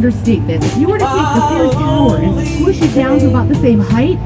understate this. If you were to take the Sears Tower and squish it down to about the same height,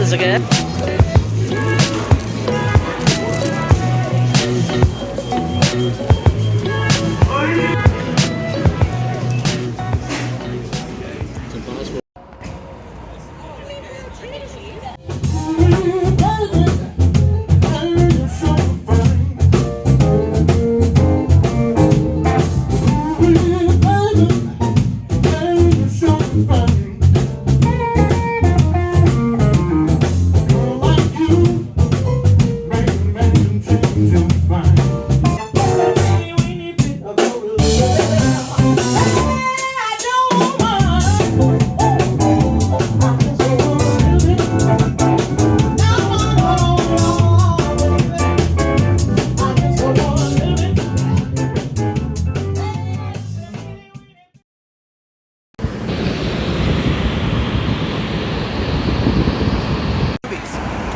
Is it good?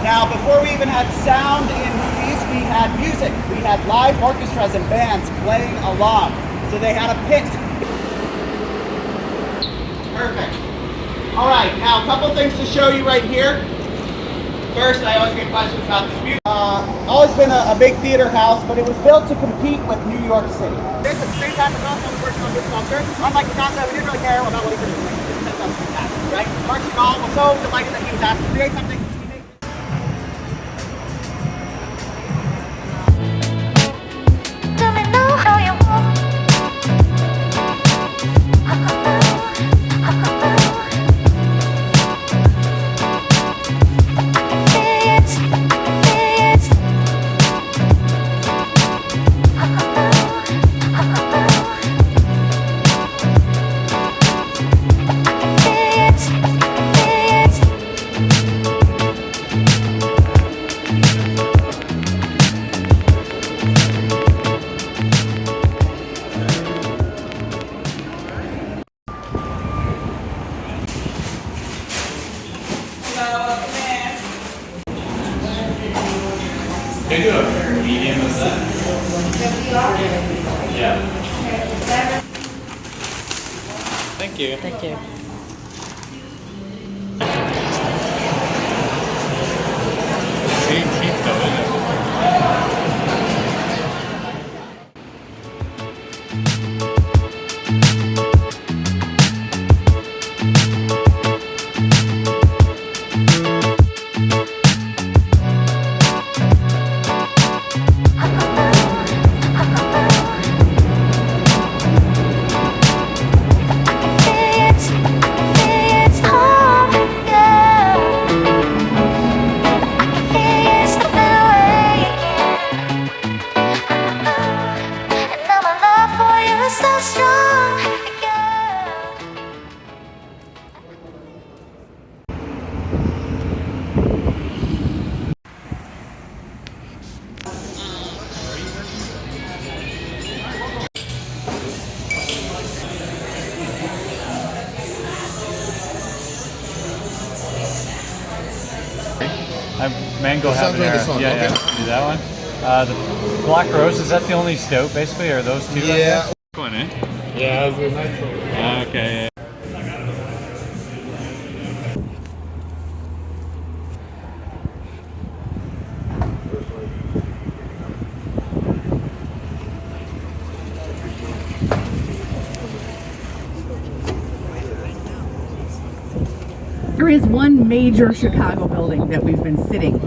Now, before we even had sound in movies, we had music. We had live orchestras and bands playing along. So they had a pit. Perfect. All right, now a couple things to show you right here. First, I always get questions about this music. Always been a big theater house, but it was built to compete with New York City. This at the same time, the concert was working on this concert. Unlike the concert, we didn't really care about what he produced. That was fantastic, right? Mark Chagall was so delighted that he was asked to create something. Let me know how you want. you. Thank you. Cheap though, isn't it? Mango habanero. Yeah, do that one. The black rose, is that the only stout basically, or are those two? Yeah. One, eh? Yeah, it was a nice one. Okay. Yeah. There is one major Chicago building that we've been sitting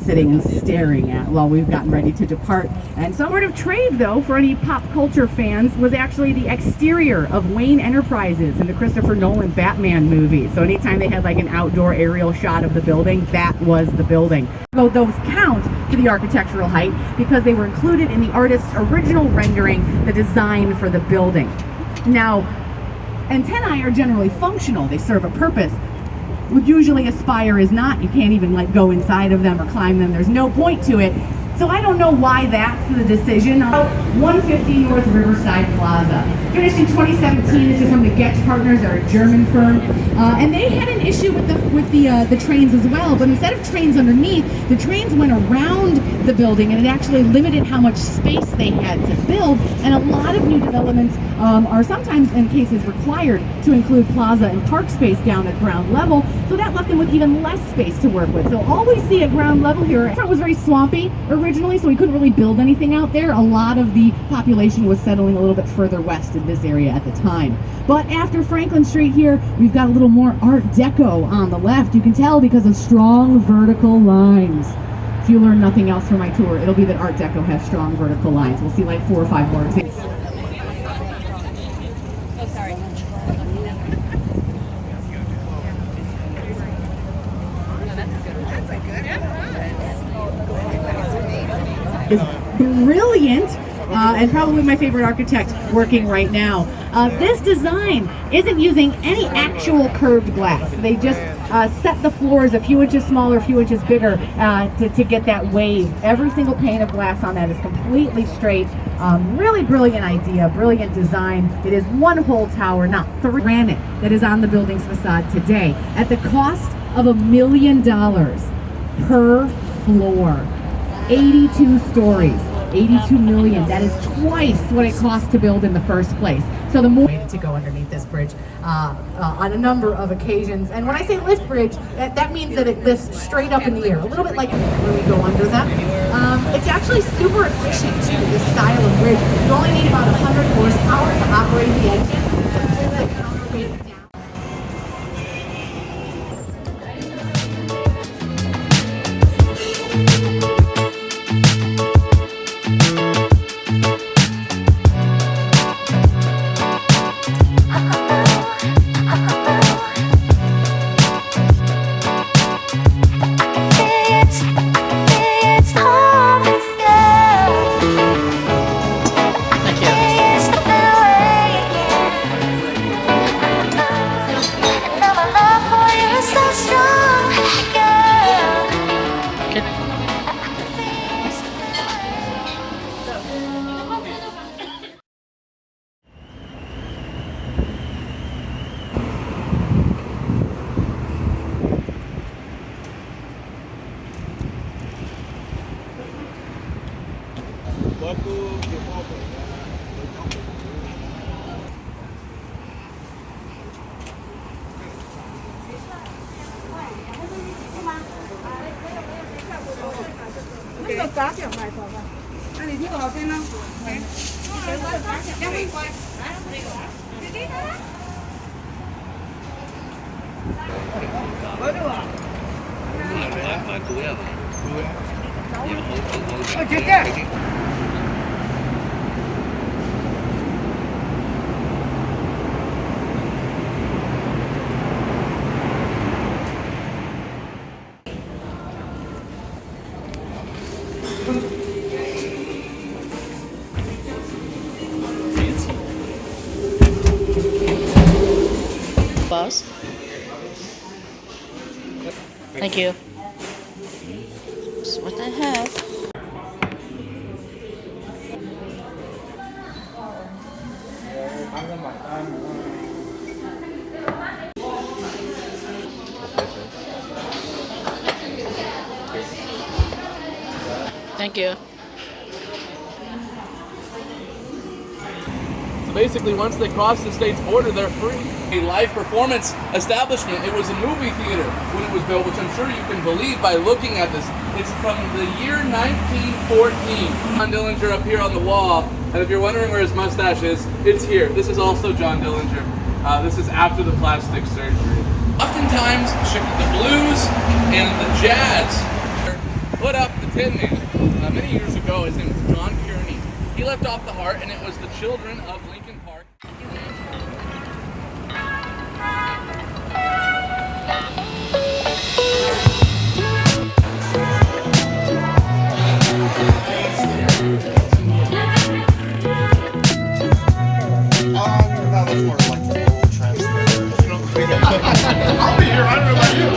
and staring at while we've gotten ready to depart. And some word of trade, though, for any pop culture fans, was actually the exterior of Wayne Enterprises in the Christopher Nolan Batman movie. So anytime they had like an outdoor aerial shot of the building, that was the building. So those count to the architectural height because they were included in the artist's original rendering, the design for the building. Now, antennae are generally functional. They serve a purpose. Usually a spire is not. You can't even like go inside of them or climb them. There's no point to it. So I don't know why that's the decision. 150 North Riverside Plaza. Finished in 2017. This is from the Getz Partners, are a German firm, and they had an issue with the trains as well. But instead of trains underneath, the trains went around the building, and it actually limited how much space they had to build. And a lot of new developments are sometimes, in cases, required to include plaza and park space down at ground level. So that left them with even less space to work with. So all we see at ground level here, it was very swampy originally, so we couldn't really build anything out there. A lot of the population was settling a little bit further west in this area at the time. But after Franklin Street here, we've got a little more Art Deco on the left. You can tell because of strong vertical lines. If you learn nothing else from my tour, it'll be that Art Deco has strong vertical lines. We'll see like 4 or 5 more examples. Is brilliant, and probably my favorite architect working right now. This design isn't using any actual curved glass. They just set the floors a few inches smaller, a few inches bigger to get that wave. Every single pane of glass on that is completely straight. Really brilliant idea, brilliant design. It is one whole tower, not 3. Granite that is on the building's facade today at the cost of $1 million per floor. 82 stories, 82 million. That is twice what it cost to build in the first place. So the more to go underneath this bridge on a number of occasions. And when I say lift bridge, that means that it lifts straight up in the air, a little bit like when we go under them. It's actually super efficient too, this style of bridge. You only need about 100 horsepower to operate the engine to pull the counterweight down. 8点卖走吧。那你听好听呢？Boss. Thank you. That's what I have. Thank you. So basically, once they cross the state's border, they're free. A live performance establishment. It was a movie theater when it was built, which I'm sure you can believe by looking at this. It's from the year 1914. John Dillinger up here on the wall, and if you're wondering where his mustache is, it's here. This is also John Dillinger. This is after the plastic surgery. Oftentimes, the blues and the jazz put up the Tin Man. Many years ago, his name was John Kearney. He left off the heart, and it was the children of Lincoln Park. I'll be here. I don't know about you.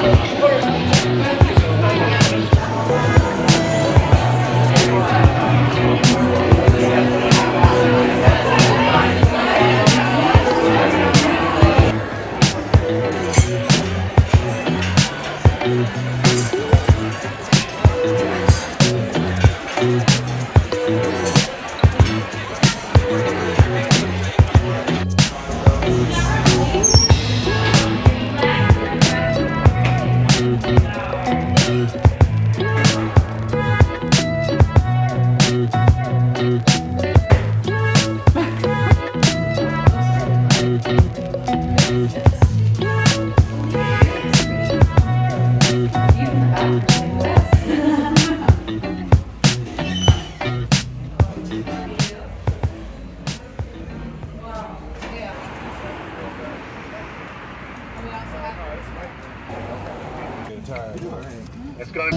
It's going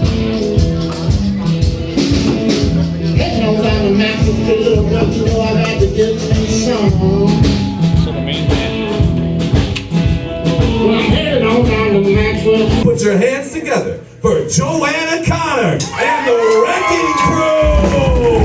So the main band. Put your hands together for Joanna Connor and the Wrecking Crew!